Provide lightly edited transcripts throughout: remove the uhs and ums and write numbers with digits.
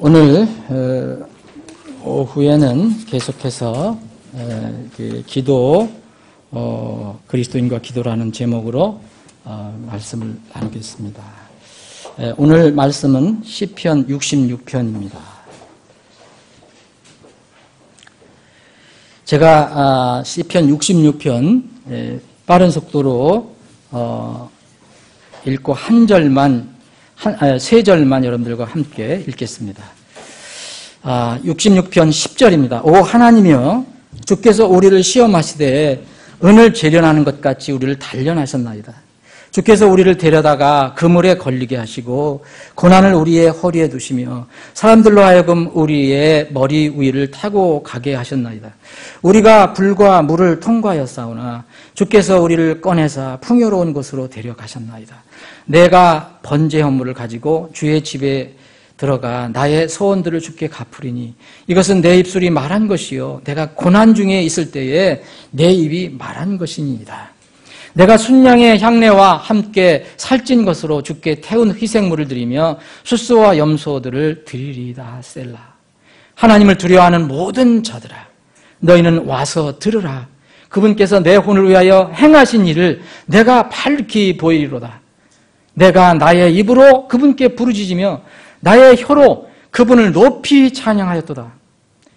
오늘 오후에는 계속해서 기도, 그리스도인과 기도라는 제목으로 말씀을 나누겠습니다. 오늘 말씀은 시편 66편입니다. 제가 시편 66편 빠른 속도로 읽고 세 절만 여러분들과 함께 읽겠습니다. 66편 10절입니다. 오 하나님이여 주께서 우리를 시험하시되 은을 재련하는 것 같이 우리를 단련하셨나이다. 주께서 우리를 데려다가 그물에 걸리게 하시고 고난을 우리의 허리에 두시며 사람들로 하여금 우리의 머리 위를 타고 가게 하셨나이다. 우리가 불과 물을 통과하였사오나 주께서 우리를 꺼내사 풍요로운 곳으로 데려가셨나이다. 내가 번제 헌물을 가지고 주의 집에 들어가 나의 소원들을 주께 갚으리니 이것은 내 입술이 말한 것이요 내가 고난 중에 있을 때에 내 입이 말한 것이니이다. 내가 순양의 향내와 함께 살찐 것으로 주께 태운 희생물을 드리며 수수와 염소들을 드리리이다. 셀라. 하나님을 두려워하는 모든 자들아 너희는 와서 들으라. 그분께서 내 혼을 위하여 행하신 일을 내가 밝히 보이리로다. 내가 나의 입으로 그분께 부르짖으며 나의 혀로 그분을 높이 찬양하였도다.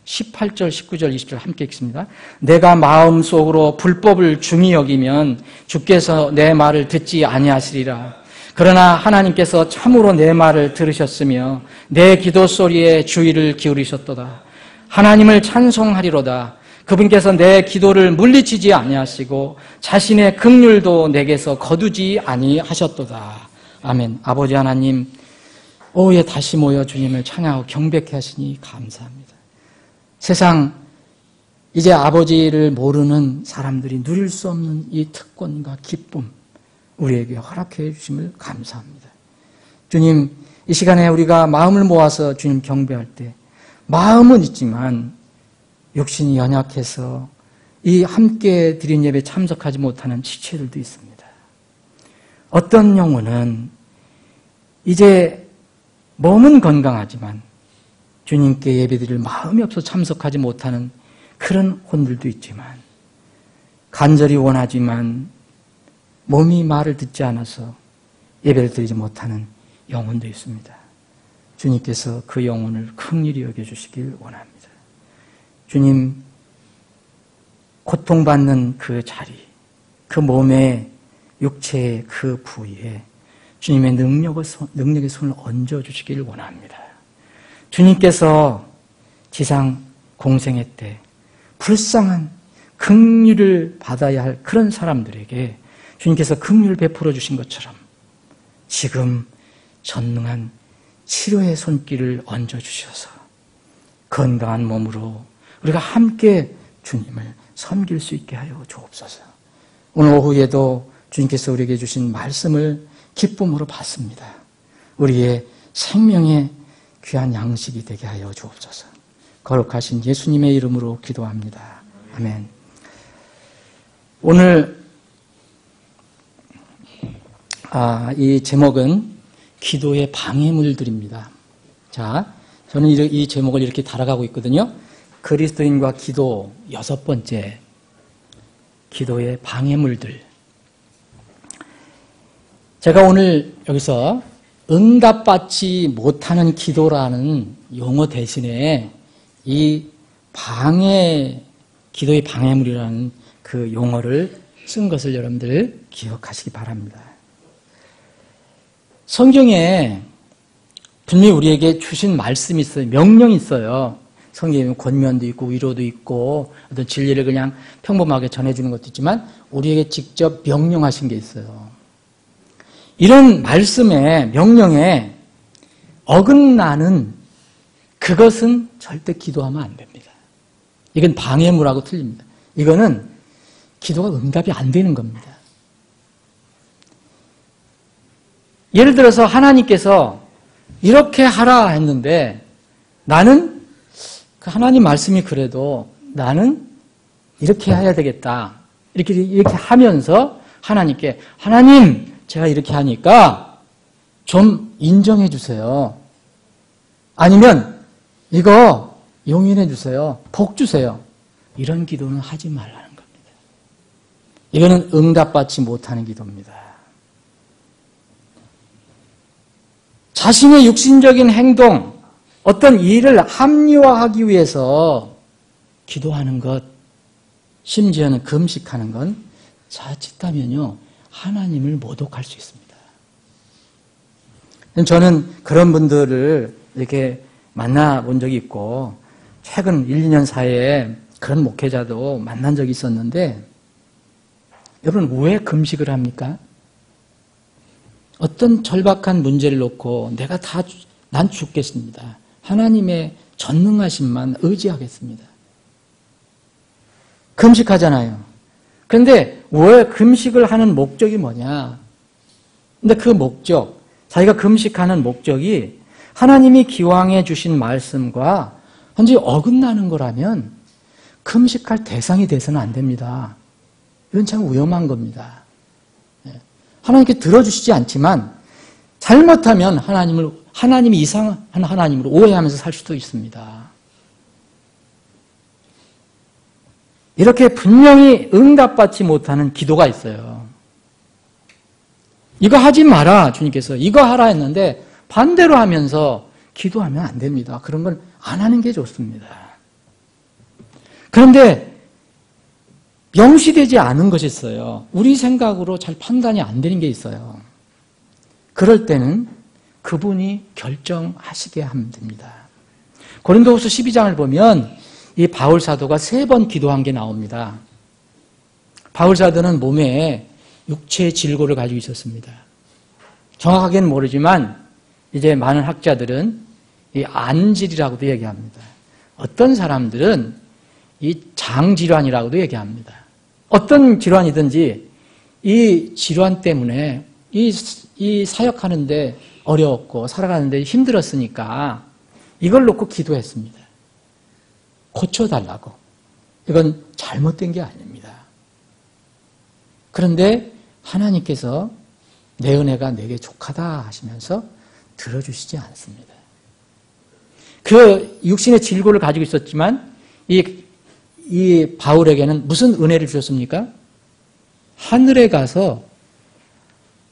18절, 19절, 20절 함께 읽습니다. 내가 마음속으로 불법을 중히 여기면 주께서 내 말을 듣지 아니하시리라. 그러나 하나님께서 참으로 내 말을 들으셨으며 내 기도 소리에 주의를 기울이셨도다. 하나님을 찬송하리로다. 그분께서 내 기도를 물리치지 아니하시고 자신의 긍휼도 내게서 거두지 아니하셨도다. 아멘. 아버지 하나님, 오후에 다시 모여 주님을 찬양하고 경배케 하시니 감사합니다. 세상 이제 아버지를 모르는 사람들이 누릴 수 없는 이 특권과 기쁨 우리에게 허락해 주심을 감사합니다. 주님, 이 시간에 우리가 마음을 모아서 주님 경배할 때 마음은 있지만 육신이 연약해서 이 함께 드린 예배에 참석하지 못하는 지체들도 있습니다. 어떤 영혼은 이제 몸은 건강하지만 주님께 예배드릴 마음이 없어 참석하지 못하는 그런 혼들도 있지만 간절히 원하지만 몸이 말을 듣지 않아서 예배를 드리지 못하는 영혼도 있습니다. 주님께서 그 영혼을 긍휼히 여겨주시길 원합니다. 주님, 고통받는 그 자리, 그 몸의 육체의 그 부위에 주님의 능력의 손을 얹어주시길 원합니다. 주님께서 지상 공생애 때 불쌍한 긍휼을 받아야 할 그런 사람들에게 주님께서 긍휼을 베풀어 주신 것처럼 지금 전능한 치료의 손길을 얹어주셔서 건강한 몸으로 우리가 함께 주님을 섬길 수 있게 하여 주옵소서. 오늘 오후에도 주님께서 우리에게 주신 말씀을 기쁨으로 받습니다. 우리의 생명의 귀한 양식이 되게 하여 주옵소서. 거룩하신 예수님의 이름으로 기도합니다. 아멘. 오늘 이 제목은 기도의 방해물들입니다. 자, 저는 이 제목을 이렇게 달아가고 있거든요. 그리스도인과 기도 6번째, 기도의 방해물들. 제가 오늘 여기서 응답받지 못하는 기도라는 용어 대신에 이 기도의 방해물이라는 그 용어를 쓴 것을 여러분들 기억하시기 바랍니다. 성경에 분명히 우리에게 주신 말씀이 있어요. 명령이 있어요. 성경에 권면도 있고 위로도 있고 어떤 진리를 그냥 평범하게 전해주는 것도 있지만 우리에게 직접 명령하신 게 있어요. 이런 말씀에 명령에 어긋나는 그것은 절대 기도하면 안 됩니다. 이건 방해물하고 틀립니다. 이거는 기도가 응답이 안 되는 겁니다. 예를 들어서 하나님께서 이렇게 하라 했는데 나는 그 하나님 말씀이 그래도 나는 이렇게 해야 되겠다. 이렇게 하면서 하나님께 하나님 제가 이렇게 하니까 좀 인정해 주세요. 아니면 이거 용인해 주세요. 복 주세요. 이런 기도는 하지 말라는 겁니다. 이거는 응답받지 못하는 기도입니다. 자신의 육신적인 행동, 어떤 일을 합리화하기 위해서 기도하는 것, 심지어는 금식하는 건 자칫하면요, 하나님을 모독할 수 있습니다. 저는 그런 분들을 이렇게 만나본 적이 있고, 최근 1, 2년 사이에 그런 목회자도 만난 적이 있었는데, 여러분, 왜 금식을 합니까? 어떤 절박한 문제를 놓고 난 죽겠습니다. 하나님의 전능하심만 의지하겠습니다. 금식하잖아요. 그런데 왜 금식을 하는 목적이 뭐냐? 근데 그 목적, 자기가 금식하는 목적이 하나님이 기왕해 주신 말씀과 현재 어긋나는 거라면 금식할 대상이 돼서는 안 됩니다. 이건 참 위험한 겁니다. 하나님께 들어주시지 않지만 잘못하면 하나님이 이상한 하나님으로 오해하면서 살 수도 있습니다. 이렇게 분명히 응답받지 못하는 기도가 있어요. 이거 하지 마라, 주님께서. 이거 하라 했는데 반대로 하면서 기도하면 안 됩니다. 그런 건 안 하는 게 좋습니다. 그런데 명시되지 않은 것이 있어요. 우리 생각으로 잘 판단이 안 되는 게 있어요. 그럴 때는 그분이 결정하시게 하면 됩니다. 고린도후서 12장을 보면 이 바울 사도가 3번 기도한 게 나옵니다. 바울 사도는 몸에 육체의 질고를 가지고 있었습니다. 정확하게는 모르지만 이제 많은 학자들은 이 안질이라고도 얘기합니다. 어떤 사람들은 이 장질환이라고도 얘기합니다. 어떤 질환이든지 이 질환 때문에 이 사역하는데 어려웠고 살아가는데 힘들었으니까 이걸 놓고 기도했습니다. 고쳐달라고. 이건 잘못된 게 아닙니다. 그런데 하나님께서 내 은혜가 내게 족하다 하시면서 들어주시지 않습니다. 그 육신의 질고를 가지고 있었지만 이 바울에게는 무슨 은혜를 주셨습니까? 하늘에 가서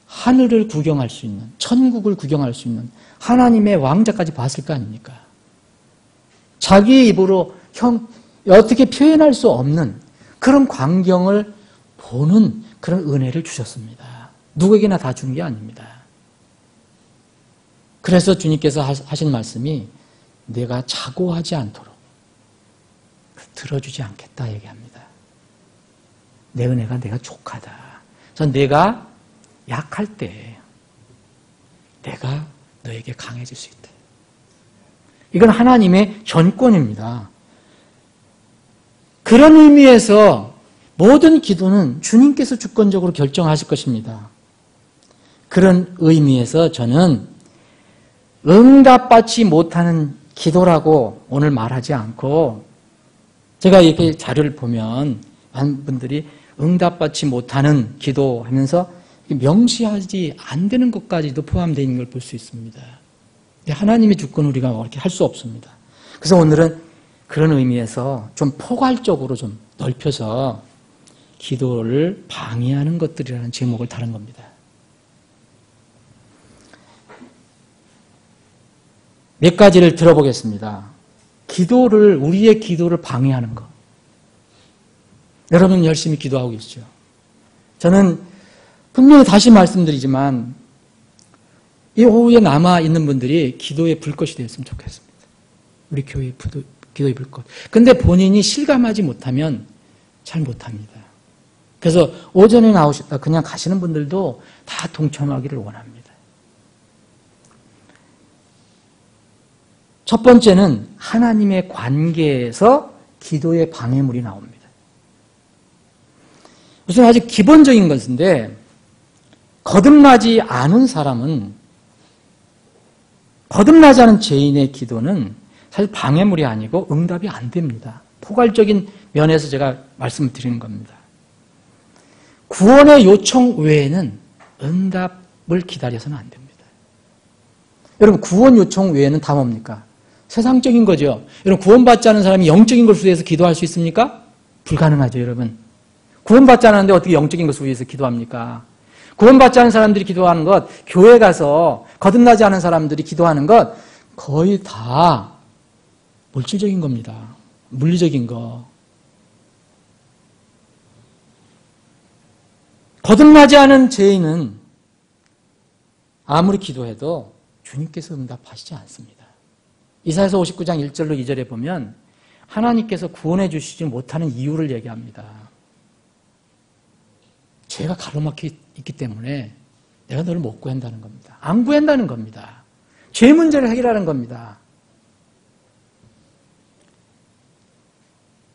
하늘을 구경할 수 있는, 천국을 구경할 수 있는 하나님의 왕자까지 봤을 거 아닙니까? 자기 입으로 어떻게 표현할 수 없는 그런 광경을 보는 그런 은혜를 주셨습니다. 누구에게나 다 주는 게 아닙니다. 그래서 주님께서 하신 말씀이 내가 자고하지 않도록 들어주지 않겠다 얘기합니다. 내 은혜가 내가 족하다. 그래서 내가 약할 때 내가 너에게 강해질 수 있다. 이건 하나님의 전권입니다. 그런 의미에서 모든 기도는 주님께서 주권적으로 결정하실 것입니다. 그런 의미에서 저는 응답받지 못하는 기도라고 오늘 말하지 않고, 제가 이렇게 자료를 보면 많은 분들이 응답받지 못하는 기도하면서 명시하지 안 되는 것까지도 포함되어 있는 걸 볼 수 있습니다. 하나님의 주권 우리가 그렇게 할 수 없습니다. 그래서 오늘은 그런 의미에서 좀 포괄적으로 좀 넓혀서 기도를 방해하는 것들이라는 제목을 다룬 겁니다. 몇 가지를 들어보겠습니다. 우리의 기도를 방해하는 것. 여러분 열심히 기도하고 계시죠? 저는 분명히 다시 말씀드리지만 이 오후에 남아있는 분들이 기도의 불꽃이 되었으면 좋겠습니다. 우리 교회의 기도의 불꽃. 근데 본인이 실감하지 못하면 잘 못합니다. 그래서 오전에 나오셨다 그냥 가시는 분들도 다 동참하기를 원합니다. 첫 번째는 하나님의 관계에서 기도의 방해물이 나옵니다. 우선 아주 기본적인 것인데, 거듭나지 않은 사람은, 거듭나지 않은 죄인의 기도는 사실 방해물이 아니고 응답이 안 됩니다. 포괄적인 면에서 제가 말씀드리는 겁니다. 구원의 요청 외에는 응답을 기다려서는 안 됩니다. 여러분, 구원 요청 외에는 다 뭡니까? 세상적인 거죠. 여러분, 구원받지 않은 사람이 영적인 것을 위해서 기도할 수 있습니까? 불가능하죠, 여러분. 구원받지 않았는데 어떻게 영적인 것을 위해서 기도합니까? 구원받지 않은 사람들이 기도하는 것, 교회 가서 거듭나지 않은 사람들이 기도하는 것, 거의 다 물질적인 겁니다. 물리적인 거. 거듭나지 않은 죄인은 아무리 기도해도 주님께서 응답하시지 않습니다. 이사야서 59장 1절로 2절에 보면 하나님께서 구원해 주시지 못하는 이유를 얘기합니다. 죄가 가로막혀 있기 때문에 내가 너를 못 구한다는 겁니다. 안 구한다는 겁니다. 죄 문제를 해결하는 겁니다.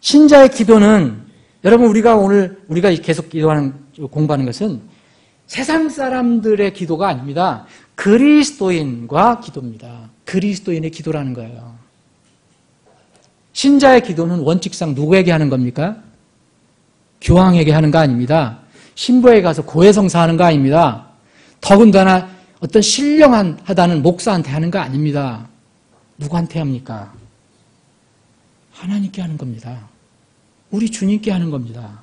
신자의 기도는 여러분 우리가 계속 공부하는 것은 세상 사람들의 기도가 아닙니다. 그리스도인과 기도입니다. 그리스도인의 기도라는 거예요. 신자의 기도는 원칙상 누구에게 하는 겁니까? 교황에게 하는 거 아닙니다. 신부에게 가서 고해성사하는 거 아닙니다. 더군다나 어떤 신령하다는 목사한테 하는 거 아닙니다. 누구한테 합니까? 하나님께 하는 겁니다. 우리 주님께 하는 겁니다.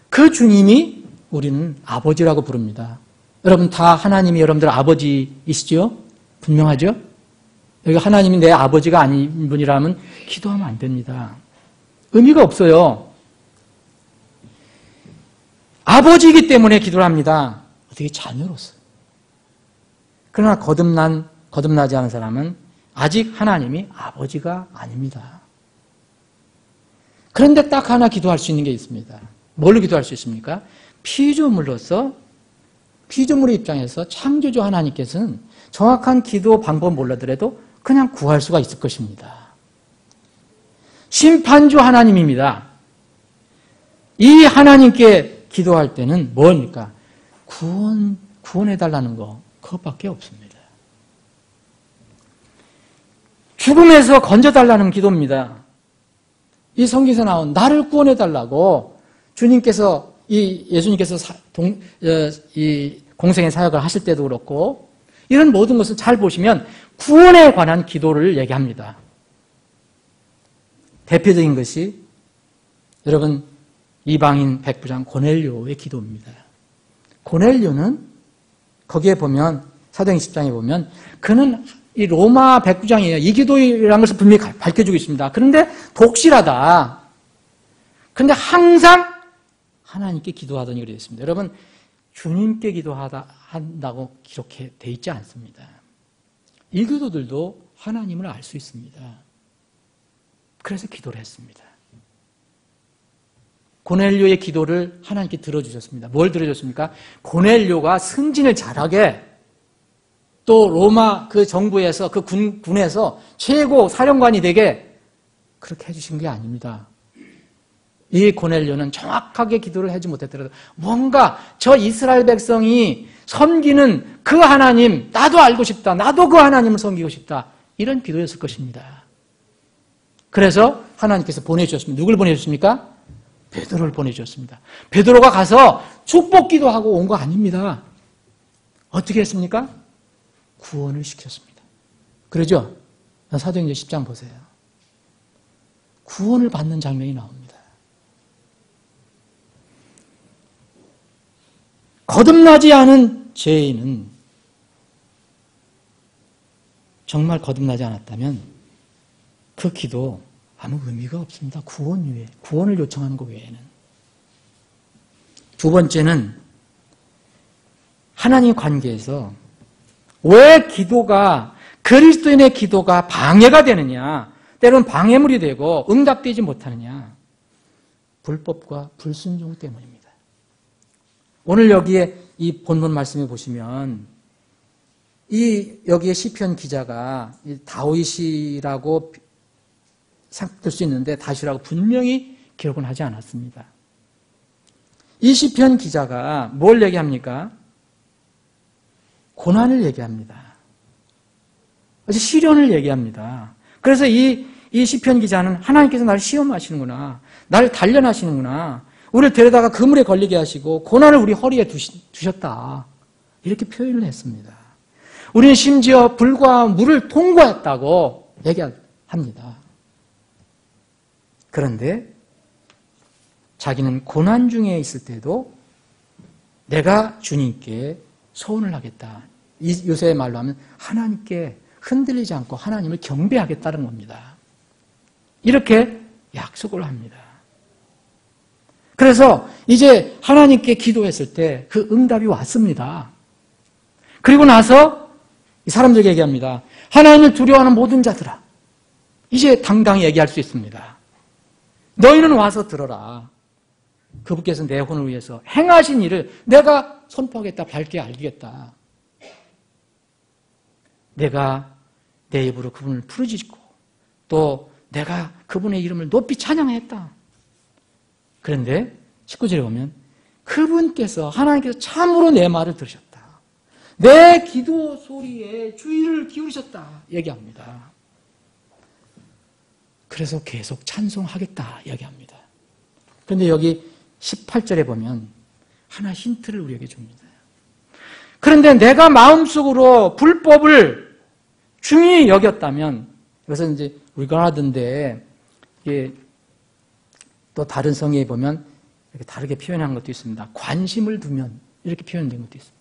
그 주님이 우리는 아버지라고 부릅니다. 여러분 다 하나님이 여러분들 아버지이시죠? 분명하죠? 여기 하나님이 내 아버지가 아닌 분이라면 기도하면 안 됩니다. 의미가 없어요. 아버지이기 때문에 기도를 합니다. 어떻게 자녀로서. 그러나 거듭나지 않은 사람은 아직 하나님이 아버지가 아닙니다. 그런데 딱 하나 기도할 수 있는 게 있습니다. 뭘로 기도할 수 있습니까? 피조물의 입장에서 창조주 하나님께서는 정확한 기도 방법 몰라더라도 그냥 구할 수가 있을 것입니다. 심판주 하나님입니다. 이 하나님께 기도할 때는 뭡니까? 구원해달라는 거, 그것밖에 없습니다. 죽음에서 건져달라는 기도입니다. 이 성경에서 나온 나를 구원해달라고 주님께서, 예수님께서 이 공생의 사역을 하실 때도 그렇고, 이런 모든 것을 잘 보시면 구원에 관한 기도를 얘기합니다. 대표적인 것이 여러분 이방인 백부장 고넬료의 기도입니다. 고넬료는 거기에 보면 사도행 10장에 보면 그는 이 로마 백부장이에요. 이 기도라는 것을 분명히 밝혀주고 있습니다. 그런데 독실하다. 그런데 항상 하나님께 기도하더니 그렇게 있습니다. 여러분 주님께 기도한다고 기록해 돼 있지 않습니다. 이 교도들도 하나님을 알 수 있습니다. 그래서 기도를 했습니다. 고넬료의 기도를 하나님께 들어주셨습니다. 뭘 들어줬습니까? 고넬료가 승진을 잘하게, 또 로마 그 정부에서 그 군에서 최고 사령관이 되게 그렇게 해주신 게 아닙니다. 이 고넬료는 정확하게 기도를 하지 못했더라도 뭔가 저 이스라엘 백성이 섬기는 그 하나님 나도 알고 싶다. 나도 그 하나님을 섬기고 싶다. 이런 기도였을 것입니다. 그래서 하나님께서 보내주셨습니다. 누굴 보내주셨습니까? 베드로를 보내주셨습니다. 베드로가 가서 축복 기도하고 온 거 아닙니다. 어떻게 했습니까? 구원을 시켰습니다. 그러죠? 사도행전 10장 보세요. 구원을 받는 장면이 나옵니다. 거듭나지 않은 죄인은 정말 거듭나지 않았다면 그 기도 아무 의미가 없습니다. 구원을 요청하는 것 외에는. 두 하나님 관계에서 왜 그리스도인의 기도가 방해가 되느냐, 때로는 방해물이 되고 응답되지 못하느냐, 불법과 불순종 때문입니다. 오늘 여기에 이 본문 말씀에 보시면 여기에 시편 기자가 다윗이라고 생각될 수 있는데 다윗이라고 분명히 기록은 하지 않았습니다. 이 시편 기자가 뭘 얘기합니까? 고난을 얘기합니다. 시련을 얘기합니다. 그래서 이 시편 기자는 하나님께서 나를 시험하시는구나, 나를 단련하시는구나, 우리를 데려다가 그물에 걸리게 하시고 고난을 우리 허리에 두셨다, 이렇게 표현을 했습니다. 우리는 심지어 불과 물을 통과했다고 얘기합니다. 그런데 자기는 고난 중에 있을 때도 내가 주님께 소원을 하겠다. 요새 말로 하면 하나님께 흔들리지 않고 하나님을 경배하겠다는 겁니다. 이렇게 약속을 합니다. 그래서 이제 하나님께 기도했을 때 그 응답이 왔습니다. 그리고 나서 이 사람들에게 얘기합니다. 하나님을 두려워하는 모든 자들아, 이제 당당히 얘기할 수 있습니다. 너희는 와서 들어라. 그분께서 내 혼을 위해서 행하신 일을 내가 선포하겠다, 밝게 알리겠다. 내가 내 입으로 그분을 부르짖고 또 내가 그분의 이름을 높이 찬양했다. 그런데 19절에 보면 그분께서 하나님께서 참으로 내 말을 들으셨다. 내 기도 소리에 주의를 기울이셨다. 얘기합니다. 그래서 계속 찬송하겠다. 얘기합니다. 그런데 여기 18절에 보면 하나 힌트를 우리에게 줍니다. 그런데 내가 마음속으로 불법을 중히 여겼다면, 이것은 이제 regard인데, 이게 또 다른 성경에 보면 이렇게 다르게 표현한 것도 있습니다. 관심을 두면 이렇게 표현된 것도 있습니다.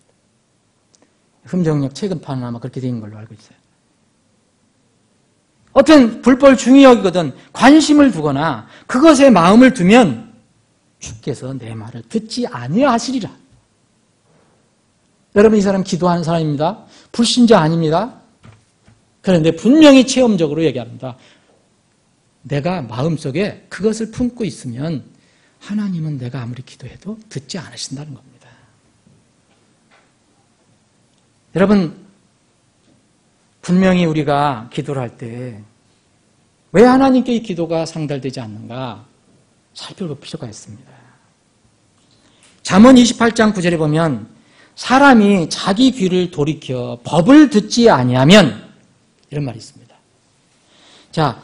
흠정역 최근판은 아마 그렇게 된 걸로 알고 있어요. 어떤 불법을 중히 여기거든 관심을 두거나 그것에 마음을 두면 주께서 내 말을 듣지 아니하시리라. 여러분, 이 사람 기도하는 사람입니다. 불신자 아닙니다. 그런데 분명히 체험적으로 얘기합니다. 내가 마음속에 그것을 품고 있으면 하나님은 내가 아무리 기도해도 듣지 않으신다는 겁니다. 여러분, 분명히 우리가 기도를 할 때 왜 하나님께 이 기도가 상달되지 않는가 살펴볼 필요가 있습니다. 잠언 28장 9절에 보면 사람이 자기 귀를 돌이켜 법을 듣지 아니하면, 이런 말이 있습니다. 자,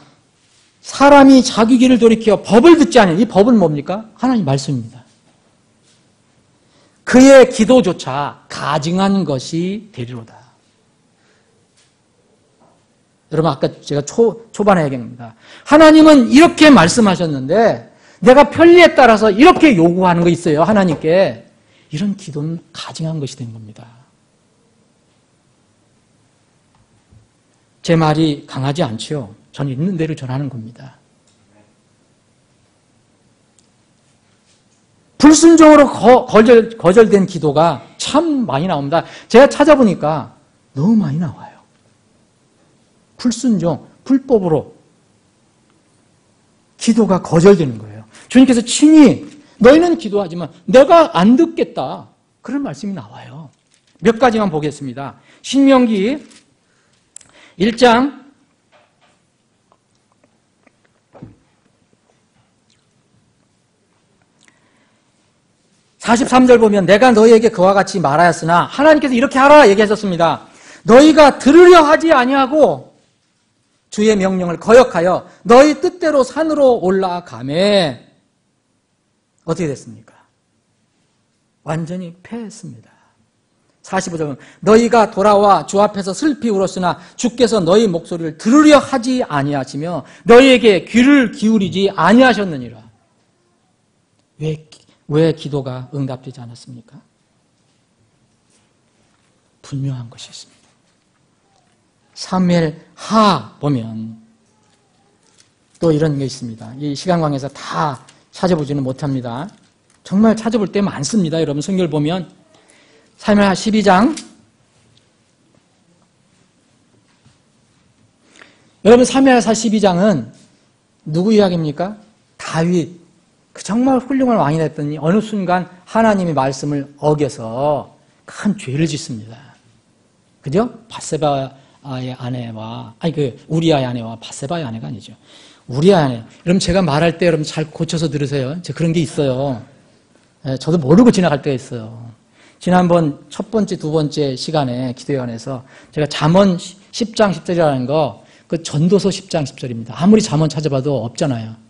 사람이 자기 귀를 돌이켜 법을 듣지 않으면, 이 법은 뭡니까? 하나님 말씀입니다. 그의 기도조차 가증한 것이 되리로다. 여러분, 아까 제가 초반에 얘기합니다. 하나님은 이렇게 말씀하셨는데 내가 편리에 따라서 이렇게 요구하는 거 있어요. 하나님께. 이런 기도는 가증한 것이 된 겁니다. 제 말이 강하지 않지요. 저는 있는 대로 전하는 겁니다. 불순종으로 거절된 기도가 참 많이 나옵니다. 제가 찾아보니까 너무 많이 나와요. 불순종, 불법으로 기도가 거절되는 거예요. 주님께서 친히 너희는 기도하지만 내가 안 듣겠다. 그런 말씀이 나와요. 몇 가지만 보겠습니다. 신명기 1장 43절 보면 내가 너희에게 그와 같이 말하였으나 하나님께서 이렇게 하라 얘기하셨습니다. 너희가 들으려 하지 아니하고 주의 명령을 거역하여 너희 뜻대로 산으로 올라가매 어떻게 됐습니까? 완전히 패했습니다. 45절 너희가 돌아와 주 앞에서 슬피 울었으나 주께서 너희 목소리를 들으려 하지 아니하시며 너희에게 귀를 기울이지 아니하셨느니라. 왜 기도가 응답되지 않았습니까? 분명한 것이 있습니다. 사무엘하 보면 또 이런 게 있습니다. 이 시간 관계에서 다 찾아보지는 못합니다. 정말 찾아볼 때 많습니다. 여러분 성경을 보면 사무엘하 12장 여러분 사무엘하 12장은 누구 이야기입니까? 다윗. 정말 훌륭한 왕이 됐더니 어느 순간 하나님의 말씀을 어겨서 큰 죄를 짓습니다. 그죠? 바세바의 아내와 우리아의 아내와 바세바의 아내가 아니죠. 우리아의 아내. 여러분 제가 말할 때 여러분 잘 고쳐서 들으세요. 그런 게 있어요. 저도 모르고 지나갈 때가 있어요. 지난번 첫 번째, 두 번째 시간에 기도회관에서 제가 잠언 10장 10절이라는 거, 그 전도서 10장 10절입니다. 아무리 잠언 찾아봐도 없잖아요.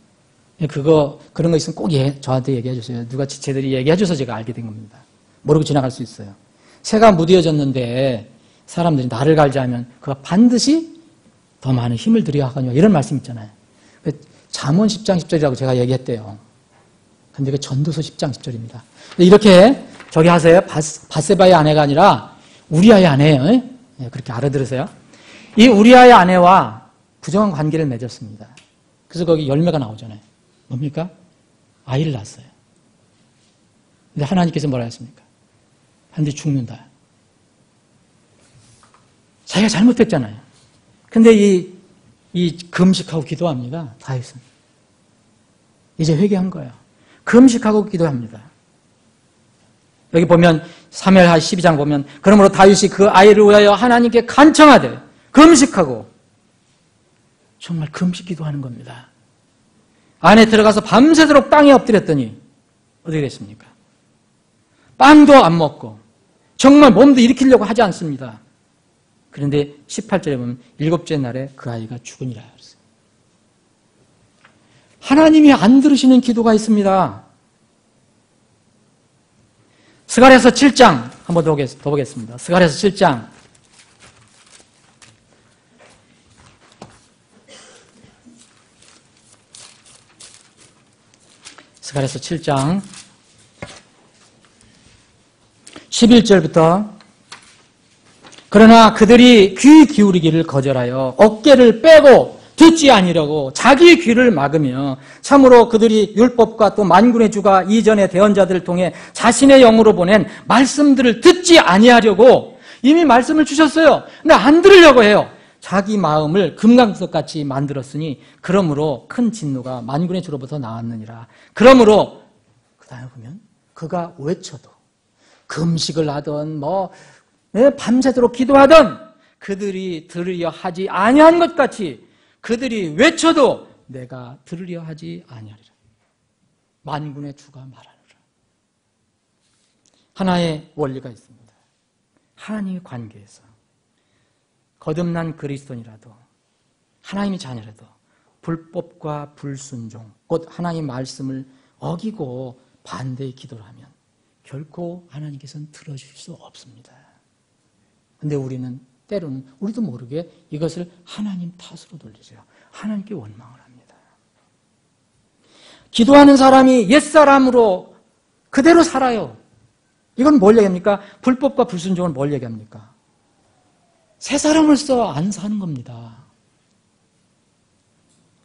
그런 거 있으면 꼭 저한테 얘기해 주세요. 누가 지체들이 얘기해 줘서 제가 알게 된 겁니다. 모르고 지나갈 수 있어요. 새가 무뎌졌는데 사람들이 나를 갈지 하면 그가 반드시 더 많은 힘을 들여야 하거니와 이런 말씀 있잖아요. 잠언 10장 10절이라고 제가 얘기했대요. 근데 그 전도서 10장 10절입니다. 이렇게 저기 하세요. 밧세바의 아내가 아니라 우리아의 아내예요. 네, 그렇게 알아들으세요. 이 우리아의 아내와 부정한 관계를 맺었습니다. 그래서 거기 열매가 나오잖아요. 뭡니까? 아이를 낳았어요. 근데 하나님께서 뭐라 했습니까? 반드시 죽는다. 자기가 잘못했잖아요. 근데 이 금식하고 기도합니다. 다윗은. 이제 회개한 거예요. 금식하고 기도합니다. 여기 보면 사무엘하 12장 보면 그러므로 다윗이 그 아이를 위하여 하나님께 간청하되 금식하고 정말 금식 기도하는 겁니다. 안에 들어가서 밤새도록 땅에 엎드렸더니 어떻게 됐습니까? 빵도 안 먹고 정말 몸도 일으키려고 하지 않습니다. 그런데 18절에 보면 7째 날에 그 아이가 죽으니라 그랬어요. 하나님이 안 들으시는 기도가 있습니다. 스가랴서 7장 한번 더 보겠습니다. 스가랴서 7장 스가랴서 7장 11절부터 그러나 그들이 귀 기울이기를 거절하여 어깨를 빼고 듣지 아니려고 자기 귀를 막으며 참으로 그들이 율법과 또 만군의 주가 이전의 대언자들을 통해 자신의 영으로 보낸 말씀들을 듣지 아니하려고 이미 말씀을 주셨어요. 근데 안 들으려고 해요. 자기 마음을 금강석같이 만들었으니 그러므로 큰 진노가 만군의 주로부터 나왔느니라. 그러므로 그 다음에 보면 그가 외쳐도 금식을 하던 밤새도록 기도하던 그들이 들으려 하지 아니한 것 같이 그들이 외쳐도 내가 들으려 하지 아니하리라. 만군의 주가 말하노라. 하나의 원리가 있습니다. 하나님의 관계에서 거듭난 그리스도인이라도 하나님의 자녀라도 불법과 불순종 곧 하나님의 말씀을 어기고 반대의 기도를 하면 결코 하나님께서는 들어주실 수 없습니다. 근데 우리는 때로는 우리도 모르게 이것을 하나님 탓으로 돌리죠. 하나님께 원망을 합니다. 기도하는 사람이 옛사람으로 그대로 살아요. 이건 뭘 얘기합니까? 불법과 불순종은 뭘 얘기합니까? 새 사람으로서 안 사는 겁니다.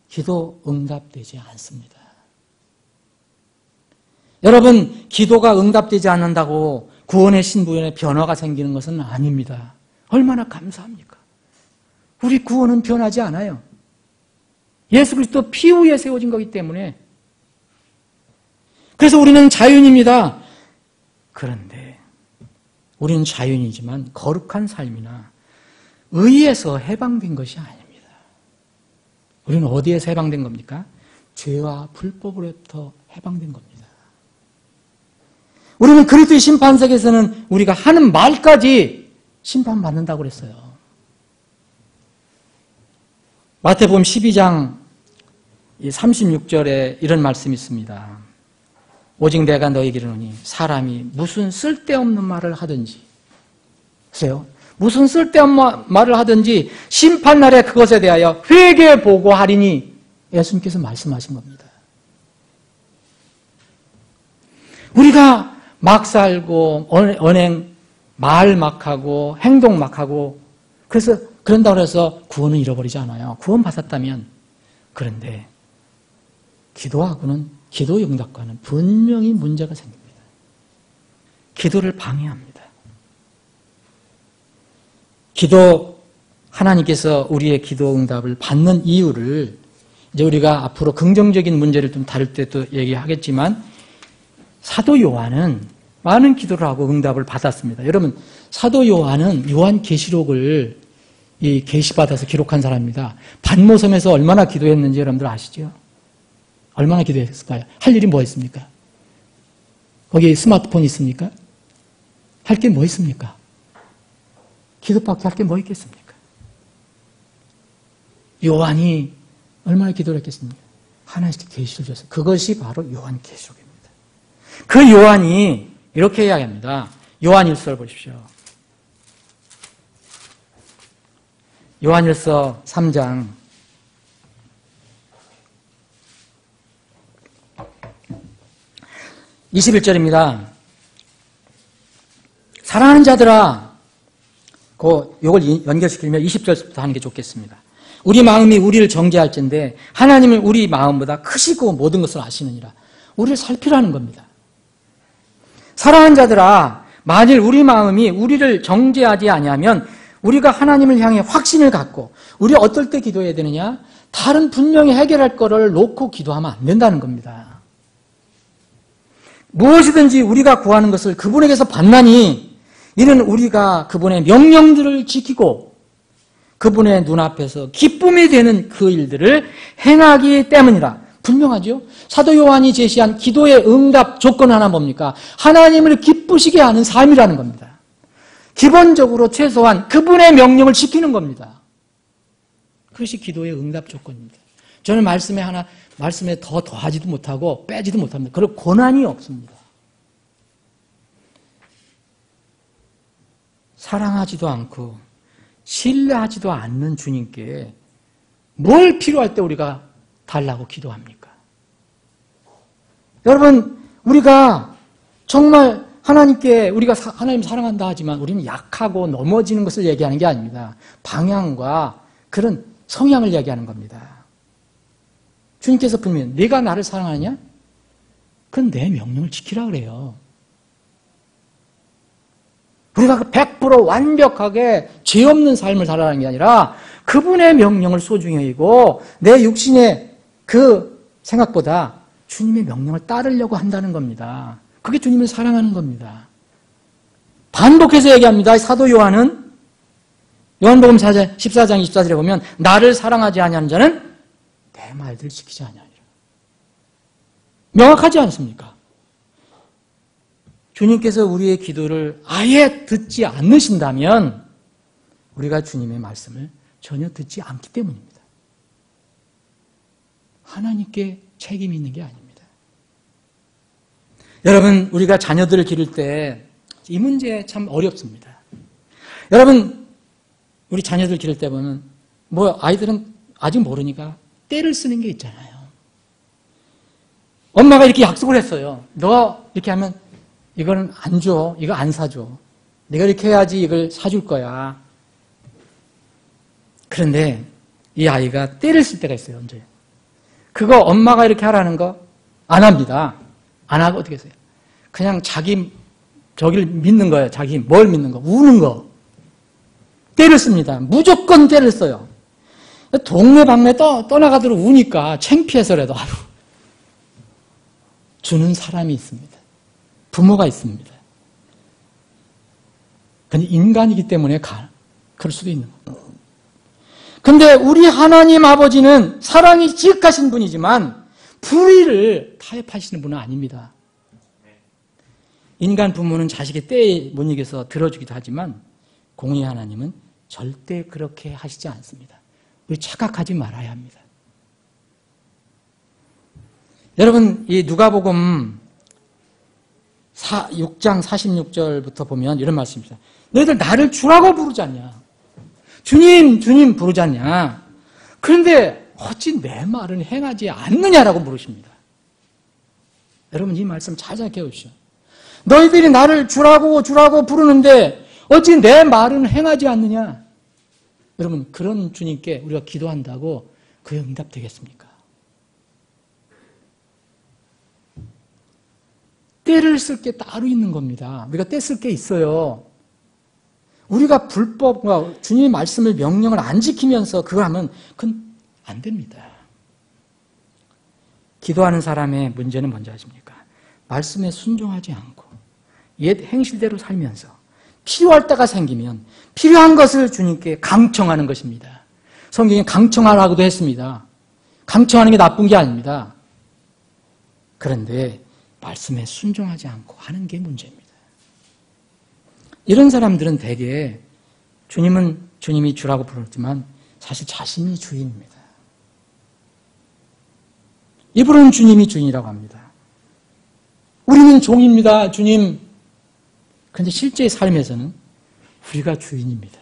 기도 응답되지 않습니다. 여러분, 기도가 응답되지 않는다고 구원의 신부의 변화가 생기는 것은 아닙니다. 얼마나 감사합니까? 우리 구원은 변하지 않아요. 예수 그리스도 피 위에 세워진 거기 때문에. 그래서 우리는 자유인입니다. 그런데 우리는 자유인이지만 거룩한 삶이나 의에서 해방된 것이 아닙니다. 우리는 어디에서 해방된 겁니까? 죄와 불법으로부터 해방된 겁니다. 우리는 그리스도의 심판석에서는 우리가 하는 말까지 심판받는다고 그랬어요. 마태복음 12장 36절에 이런 말씀이 있습니다. 오직 내가 너희에게 이르노니 사람이 무슨 쓸데없는 말을 하든지 보세요. 무슨 쓸데없는 말을 하든지 심판날에 그것에 대하여 회개 보고하리니 예수님께서 말씀하신 겁니다. 우리가 막 살고 언행 말 막 하고 행동 막 하고 그래서 그런다고 해서 구원은 잃어버리지 않아요. 구원 받았다면. 그런데 기도하고는 기도 응답과는 분명히 문제가 생깁니다. 기도를 방해합니다. 하나님께서 우리의 기도 응답을 받는 이유를 이제 우리가 앞으로 긍정적인 문제를 좀 다룰 때 또 얘기하겠지만 사도 요한은 많은 기도를 하고 응답을 받았습니다. 여러분, 사도 요한은 요한계시록을 계시받아서 기록한 사람입니다. 반모섬에서 얼마나 기도했는지 여러분들 아시죠? 얼마나 기도했을까요? 할 일이 뭐 있습니까? 거기 스마트폰 있습니까? 할 게 뭐 있습니까? 기도밖에 할 게 뭐 있겠습니까? 요한이 얼마나 기도를 했겠습니까? 하나씩 계시를 줬어요. 그것이 바로 요한계시록입니다. 그 요한이 이렇게 이야기합니다. 요한 1서 보십시오. 요한일서 3장 21절입니다. 사랑하는 자들아, 요걸 연결시키면 20절부터 하는 게 좋겠습니다. 우리 마음이 우리를 정죄할진데 하나님은 우리 마음보다 크시고 모든 것을 아시느니라. 우리를 살피라는 겁니다. 사랑하는 자들아, 만일 우리 마음이 우리를 정죄하지 아니하면 우리가 하나님을 향해 확신을 갖고, 우리 어떨 때 기도해야 되느냐? 다른 분명히 해결할 거를 놓고 기도하면 안 된다는 겁니다. 무엇이든지 우리가 구하는 것을 그분에게서 받나니 이는 우리가 그분의 명령들을 지키고 그분의 눈앞에서 기쁨이 되는 그 일들을 행하기 때문이라. 분명하죠? 사도 요한이 제시한 기도의 응답 조건 하나 뭡니까? 하나님을 기쁘시게 하는 삶이라는 겁니다. 기본적으로 최소한 그분의 명령을 지키는 겁니다. 그것이 기도의 응답 조건입니다. 저는 말씀에 더 더하지도 못하고 빼지도 못합니다. 그럴 고난이 없습니다. 사랑하지도 않고 신뢰하지도 않는 주님께 뭘 필요할 때 우리가 달라고 기도합니까? 여러분, 우리가 정말 하나님께 우리가 하나님 사랑한다 하지만 우리는 약하고 넘어지는 것을 얘기하는 게 아닙니다. 방향과 그런 성향을 얘기하는 겁니다. 주님께서 분명히 네가 나를 사랑하느냐? 그건 내 명령을 지키라 그래요. 우리가 100% 완벽하게 죄 없는 삶을 살아가는 게 아니라 그분의 명령을 소중히 여기고 내 육신의 그 생각보다 주님의 명령을 따르려고 한다는 겁니다. 그게 주님을 사랑하는 겁니다. 반복해서 얘기합니다. 사도 요한은 요한복음 14장 24절에 보면 나를 사랑하지 아니하는 자는 내 말들을 지키지 아니하리라. 명확하지 않습니까? 주님께서 우리의 기도를 아예 듣지 않으신다면 우리가 주님의 말씀을 전혀 듣지 않기 때문입니다. 하나님께 책임이 있는 게 아닙니다. 여러분, 우리가 자녀들을 기를 때 이 문제 참 어렵습니다. 여러분, 우리 자녀들 기를 때 보면 아이들은 아직 모르니까 때를 쓰는 게 있잖아요. 엄마가 이렇게 약속을 했어요. 너 이렇게 하면 이거는 안 줘. 이거 안 사줘. 내가 이렇게 해야지 이걸 사줄 거야. 그런데 이 아이가 때를 쓸 때가 있어요. 언제? 그거 엄마가 이렇게 하라는 거 안 합니다. 안 하고 어떻게 했어요? 그냥 저기를 믿는 거예요. 자기 뭘 믿는 거? 우는 거. 때를 씁니다. 무조건 때를 써요. 동네방네 떠나가도록 우니까 창피해서라도 주는 사람이 있습니다. 부모가 있습니다. 근데 인간이기 때문에 그럴 수도 있는 거예요. 근데 우리 하나님 아버지는 사랑이 지극하신 분이지만 불의를 타협하시는 분은 아닙니다. 인간 부모는 자식의 때에 못 이겨서 들어주기도 하지만 공의 하나님은 절대 그렇게 하시지 않습니다. 우리 착각하지 말아야 합니다. 여러분, 이 누가복음 6장 46절부터 보면 이런 말씀입니다. 너희들 나를 주라고 부르지 않냐? 주님 부르지 않냐? 그런데 어찌 내 말은 행하지 않느냐라고 물으십니다. 여러분, 이 말씀 잘 생각해 보십시오. 너희들이 나를 주라고 부르는데 어찌 내 말은 행하지 않느냐? 여러분, 그런 주님께 우리가 기도한다고 그 응답 되겠습니까? 때를 쓸 게 따로 있는 겁니다. 우리가 때 쓸 게 있어요. 우리가 불법과 주님의 말씀을 명령을 안 지키면서 그걸 하면 그건 안 됩니다. 기도하는 사람의 문제는 뭔지 아십니까? 말씀에 순종하지 않고 옛 행실대로 살면서 필요할 때가 생기면 필요한 것을 주님께 강청하는 것입니다. 성경에 강청하라고도 했습니다. 강청하는 게 나쁜 게 아닙니다. 그런데 말씀에 순종하지 않고 하는 게 문제입니다. 이런 사람들은 대개 주님이 주라고 부르지만 사실 자신이 주인입니다. 입으로는 주님이 주인이라고 합니다. 우리는 종입니다, 주님. 그런데 실제 삶에서는 우리가 주인입니다.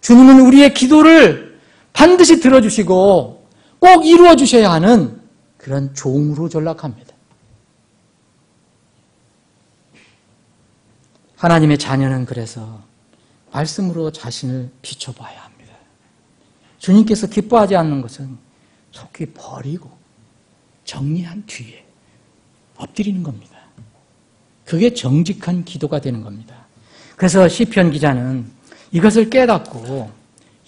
주님은 우리의 기도를 반드시 들어주시고 꼭 이루어 주셔야 하는 그런 종으로 전락합니다. 하나님의 자녀는 그래서 말씀으로 자신을 비춰봐야 합니다. 주님께서 기뻐하지 않는 것은 속히 버리고 정리한 뒤에 엎드리는 겁니다. 그게 정직한 기도가 되는 겁니다. 그래서 시편 기자는 이것을 깨닫고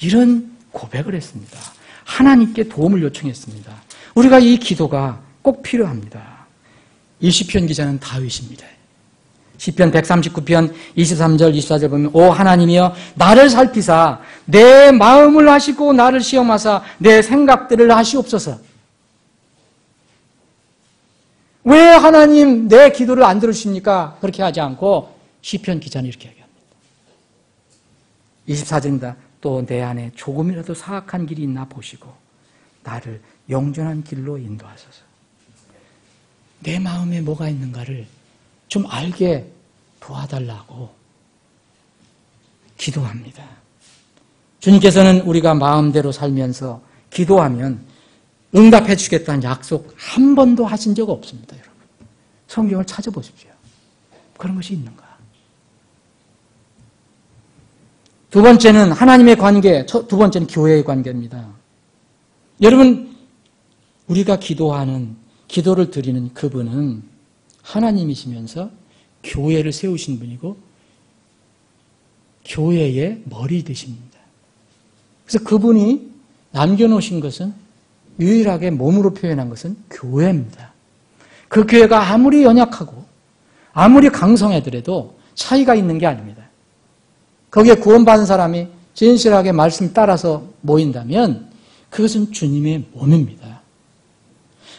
이런 고백을 했습니다. 하나님께 도움을 요청했습니다. 우리가 이 기도가 꼭 필요합니다. 이 시편 기자는 다윗입니다. 시편 139편 23절 24절 보면 오 하나님이여 나를 살피사 내 마음을 아시고 나를 시험하사 내 생각들을 아시옵소서. 왜 하나님 내 기도를 안 들으십니까? 그렇게 하지 않고 시편 기자는 이렇게 얘기합니다. 24절입니다. 또 내 안에 조금이라도 사악한 길이 있나 보시고 나를 영존한 길로 인도하소서. 내 마음에 뭐가 있는가를 좀 알게 도와달라고 기도합니다. 주님께서는 우리가 마음대로 살면서 기도하면 응답해 주겠다는 약속 한 번도 하신 적 없습니다, 여러분. 성경을 찾아보십시오. 그런 것이 있는가? 두 번째는 하나님의 관계, 두 번째는 교회의 관계입니다. 여러분, 우리가 기도를 드리는 그분은 하나님이시면서 교회를 세우신 분이고 교회의 머리 되십니다. 그래서 그분이 남겨놓으신 것은 유일하게 몸으로 표현한 것은 교회입니다. 그 교회가 아무리 연약하고 아무리 강성하더라도 차이가 있는 게 아닙니다. 거기에 구원받은 사람이 진실하게 말씀 따라서 모인다면 그것은 주님의 몸입니다.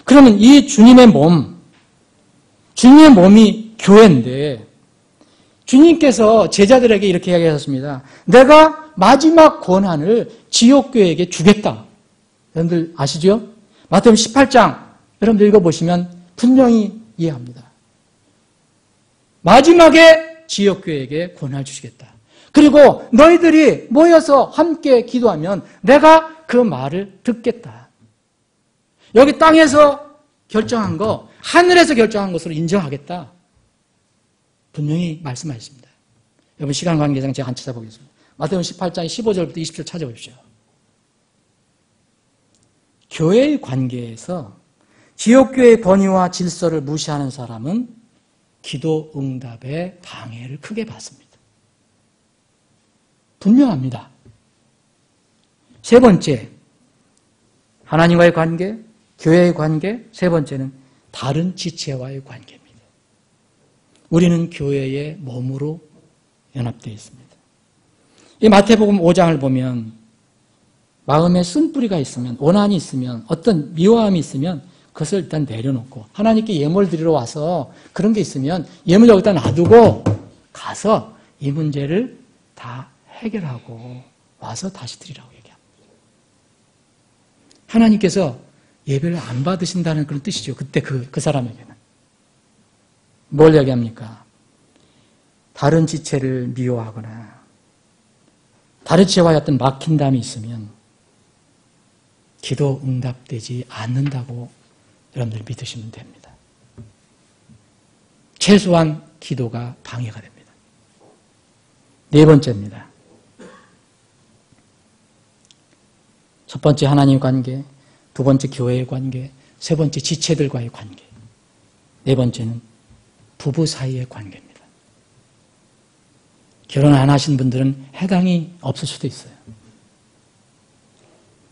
그러면 이 주님의 몸이 교회인데 주님께서 제자들에게 이렇게 이야기하셨습니다. 내가 마지막 권한을 지옥교회에게 주겠다. 여러분들 아시죠? 마태복음 18장 여러분들 읽어보시면 분명히 이해합니다. 마지막에 지옥교회에게 권한을 주시겠다. 그리고 너희들이 모여서 함께 기도하면 내가 그 말을 듣겠다. 여기 땅에서 결정한 거 하늘에서 결정한 것으로 인정하겠다. 분명히 말씀하셨습니다. 여러분 시간 관계상 제가 한 찾아보겠습니다. 마태복음 18장 15절부터 20절 찾아보십시오. 교회의 관계에서 지옥교회의 권위와 질서를 무시하는 사람은 기도 응답에 방해를 크게 받습니다. 분명합니다. 세 번째, 하나님과의 관계, 교회의 관계, 세 번째는 다른 지체와의 관계입니다. 우리는 교회의 몸으로 연합되어 있습니다. 이 마태복음 5장을 보면 마음에 쓴뿌리가 있으면, 원한이 있으면, 어떤 미워함이 있으면 그것을 일단 내려놓고 하나님께 예물을 드리러 와서 그런 게 있으면 예물 여기다 놔두고 가서 이 문제를 다 해결하고 와서 다시 드리라고 얘기합니다. 하나님께서 예배를 안 받으신다는 그런 뜻이죠. 그때 그 사람에게는. 뭘 얘기합니까? 다른 지체를 미워하거나 다른 지체와의 어떤 막힌담이 있으면 기도 응답되지 않는다고 여러분들 믿으시면 됩니다. 최소한 기도가 방해가 됩니다. 네 번째입니다. 첫 번째 하나님 관계, 두 번째 교회의 관계, 세 번째 지체들과의 관계, 네 번째는 부부 사이의 관계입니다. 결혼 안 하신 분들은 해당이 없을 수도 있어요.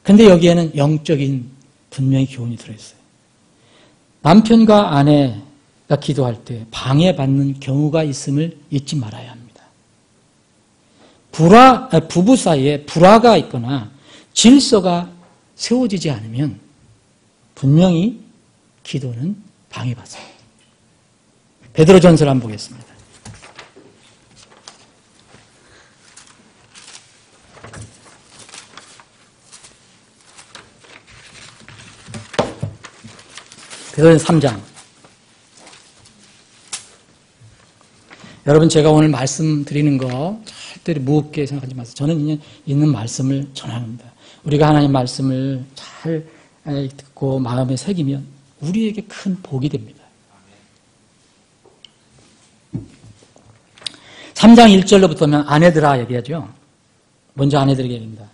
그런데 여기에는 영적인 분명히 교훈이 들어있어요. 남편과 아내가 기도할 때 방해받는 경우가 있음을 잊지 말아야 합니다. 부부 사이에 불화가 있거나 질서가 세워지지 않으면 분명히 기도는 방해받습니다. 베드로전서를 한번 보겠습니다. 베드로전서 3장. 여러분 제가 오늘 말씀드리는 거 잘 특별히 무겁게 생각하지 마세요. 저는 그냥 있는 말씀을 전합니다. 우리가 하나님 말씀을 잘 듣고 마음에 새기면 우리에게 큰 복이 됩니다. 3장 1절로부터 보면 아내들아 얘기하죠. 먼저 아내들에게 얘기합니다.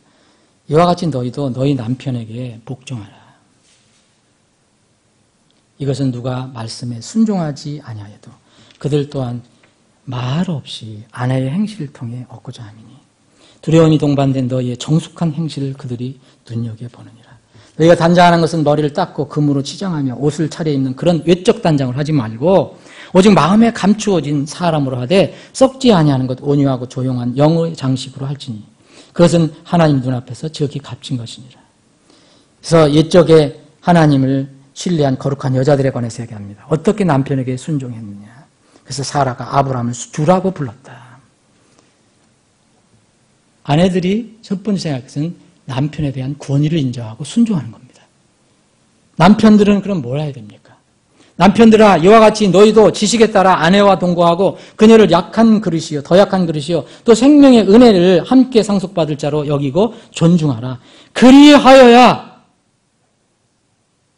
이와 같이 너희도 너희 남편에게 복종하라. 이것은 누가 말씀에 순종하지 아니하여도 그들 또한 말 없이 아내의 행실을 통해 얻고자 함이니 두려움이 동반된 너희의 정숙한 행실을 그들이 눈여겨보느니라. 너희가 단장하는 것은 머리를 닦고 금으로 치장하며 옷을 차려입는 그런 외적 단장을 하지 말고 오직 마음에 감추어진 사람으로 하되 썩지 아니하는 것 온유하고 조용한 영의 장식으로 할지니 그것은 하나님 눈앞에서 지극히 값진 것이니라. 그래서 옛적에 하나님을 신뢰한 거룩한 여자들에 관해서 얘기합니다. 어떻게 남편에게 순종했느냐. 그래서 사라가 아브라함을 주라고 불렀다. 아내들이 첫 번째 생각한 것은 남편에 대한 권위를 인정하고 순종하는 겁니다. 남편들은 그럼 뭘 해야 됩니까? 남편들아 이와 같이 너희도 지식에 따라 아내와 동거하고 그녀를 약한 그릇이요 더 약한 그릇이요 또 생명의 은혜를 함께 상속받을 자로 여기고 존중하라. 그리하여야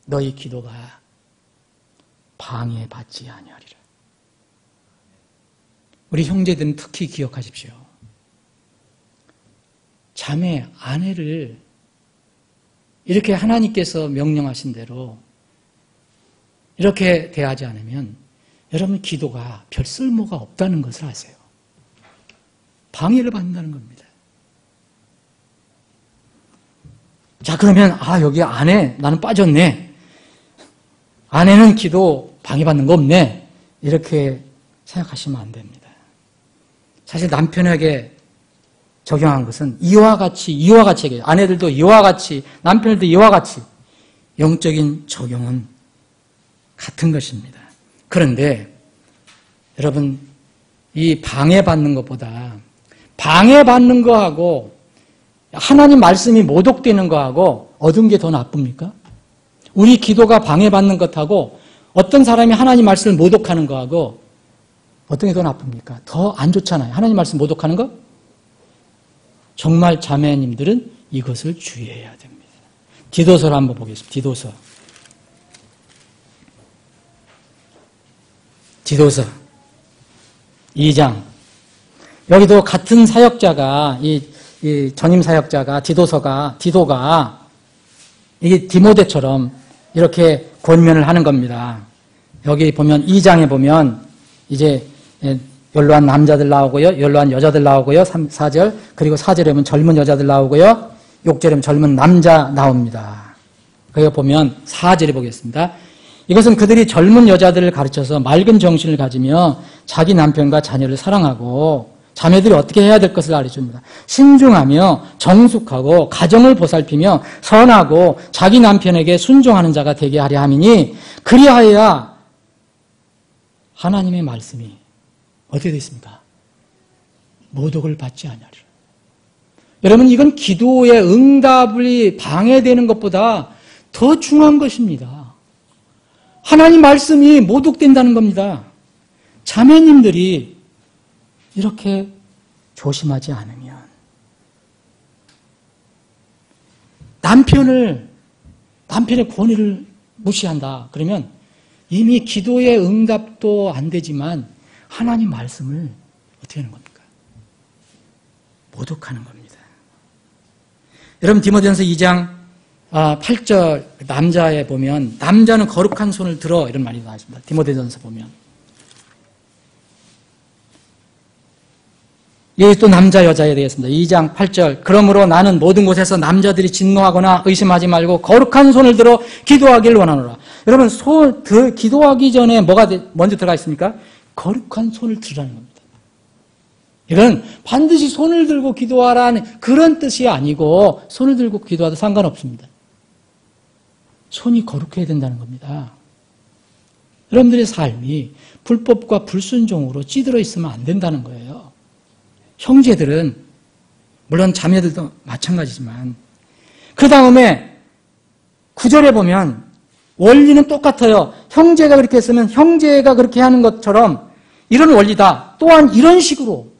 너희 기도가 방해받지 아니하리라. 우리 형제들은 특히 기억하십시오. 자매, 아내를 이렇게 하나님께서 명령하신 대로 이렇게 대하지 않으면 여러분 기도가 별 쓸모가 없다는 것을 아세요. 방해를 받는다는 겁니다. 자, 그러면 여기 아내 나는 빠졌네. 아내는 기도 방해받는 거 없네. 이렇게 생각하시면 안 됩니다. 사실 남편에게 적용한 것은 이와 같이 얘기해요. 아내들도 이와 같이, 남편들도 이와 같이 영적인 적용은 같은 것입니다. 그런데 여러분 이 방해받는 것보다 방해받는 거하고 하나님 말씀이 모독되는 거하고 얻은 게 더 나쁩니까? 우리 기도가 방해받는 것하고 어떤 사람이 하나님 말씀을 모독하는 거하고 어떤 게 더 나쁩니까? 더 안 좋잖아요. 하나님 말씀 모독하는 거? 정말 자매님들은 이것을 주의해야 됩니다. 디도서를 한번 보겠습니다. 디도서 2장. 여기도 같은 사역자가 이 전임 사역자가 디도가 이게 디모데처럼 이렇게 권면을 하는 겁니다. 여기 보면 2장에 보면 이제 연로한 남자들 나오고요. 연로한 여자들 나오고요. 4절. 그리고 4절에 보면 젊은 여자들 나오고요. 6절에 보면 젊은 남자 나옵니다. 거기 보면 4절에 보겠습니다. 이것은 그들이 젊은 여자들을 가르쳐서 맑은 정신을 가지며 자기 남편과 자녀를 사랑하고 자매들이 어떻게 해야 될 것을 알려줍니다. 신중하며 정숙하고 가정을 보살피며 선하고 자기 남편에게 순종하는 자가 되게 하려 함이니 그리하여야 하나님의 말씀이 어떻게 되어 있습니까? 모독을 받지 아니하리라. 여러분 이건 기도의 응답이 방해되는 것보다 더 중요한 것입니다. 하나님 말씀이 모독된다는 겁니다. 자매님들이 이렇게 조심하지 않으면 남편의 권위를 무시한다. 그러면 이미 기도의 응답도 안 되지만 하나님 말씀을 어떻게 하는 겁니까? 모독하는 겁니다. 여러분 디모데전서 2장 8절 남자에 보면 남자는 거룩한 손을 들어 이런 말이 나와 있습니다. 디모데전서 보면 여기 또 남자 여자에 대해서입니다. 2장 8절 그러므로 나는 모든 곳에서 남자들이 진노하거나 의심하지 말고 거룩한 손을 들어 기도하기를 원하노라. 여러분 기도하기 전에 뭐가 먼저 들어가 있습니까? 거룩한 손을 들으라는 겁니다. 이건 반드시 손을 들고 기도하라는 그런 뜻이 아니고 손을 들고 기도하도 상관없습니다. 손이 거룩해야 된다는 겁니다. 여러분들의 삶이 불법과 불순종으로 찌들어 있으면 안 된다는 거예요. 형제들은 물론 자매들도 마찬가지지만 그 다음에 9절에 보면 원리는 똑같아요. 형제가 그렇게 했으면 형제가 그렇게 하는 것처럼 이런 원리다. 또한 이런 식으로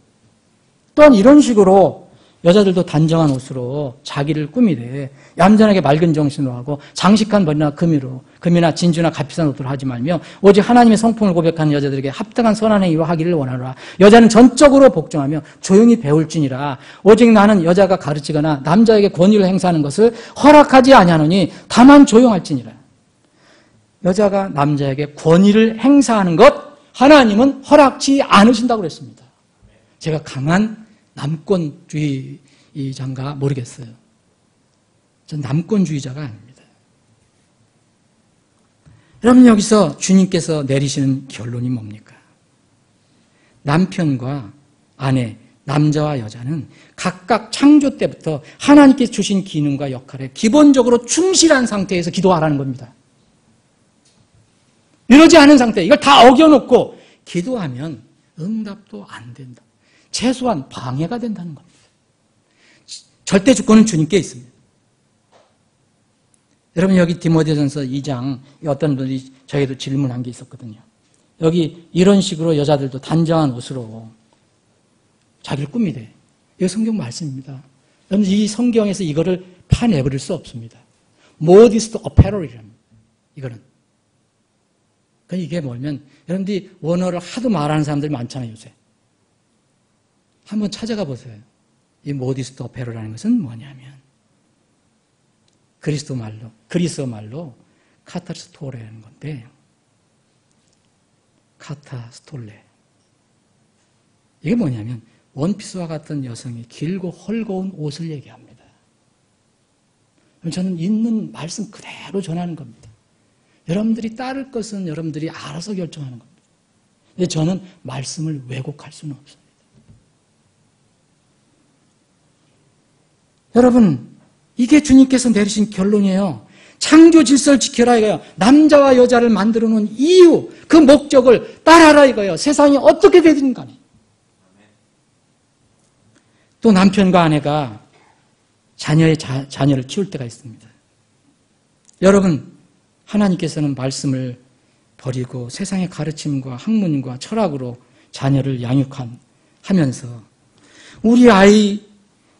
또한 이런 식으로 여자들도 단정한 옷으로 자기를 꾸미되 얌전하게 맑은 정신으로 하고 장식한 머리나 금이나 진주나 값비싼 옷을 하지 말며 오직 하나님의 성품을 고백하는 여자들에게 합당한 선한 행위로 하기를 원하노라. 여자는 전적으로 복종하며 조용히 배울지니라. 오직 나는 여자가 가르치거나 남자에게 권위를 행사하는 것을 허락하지 아니하노니 다만 조용할지니라. 여자가 남자에게 권위를 행사하는 것 하나님은 허락지 않으신다고 그랬습니다. 제가 강한 남권주의자인가 모르겠어요. 전 남권주의자가 아닙니다. 여러분, 여기서 주님께서 내리시는 결론이 뭡니까? 남편과 아내, 남자와 여자는 각각 창조 때부터 하나님께 주신 기능과 역할에 기본적으로 충실한 상태에서 기도하라는 겁니다. 이러지 않은 상태, 이걸 다 어겨놓고 기도하면 응답도 안 된다. 최소한 방해가 된다는 겁니다. 절대 주권은 주님께 있습니다. 여러분, 여기 디모데전서 2장 어떤 분이 저에게도 질문한 게 있었거든요. 여기 이런 식으로 여자들도 단정한 옷으로 자기를 꾸미대. 이거 성경 말씀입니다. 여러분, 이 성경에서 이거를 파내버릴 수 없습니다. modest apparel이랍니다. 이거는. 그러니까 이게 뭐냐면 여러분들이 원어를 하도 말하는 사람들이 많잖아요, 요새. 한번 찾아가 보세요. 이 모디스트 어페로라는 것은 뭐냐면 그리스어 말로 카타스토레라는 건데, 카타스톨레. 이게 뭐냐면 원피스와 같은 여성이 길고 헐거운 옷을 얘기합니다. 저는 있는 말씀 그대로 전하는 겁니다. 여러분들이 따를 것은 여러분들이 알아서 결정하는 겁니다. 근데 저는 말씀을 왜곡할 수는 없습니다. 여러분, 이게 주님께서 내리신 결론이에요. 창조 질서를 지켜라 이거예요. 남자와 여자를 만들어 놓은 이유, 그 목적을 따라라 이거예요. 세상이 어떻게 되든 간에. 또 남편과 아내가 자녀를 키울 때가 있습니다. 여러분, 하나님께서는 말씀을 버리고 세상의 가르침과 학문과 철학으로 자녀를 양육하면서 우리 아이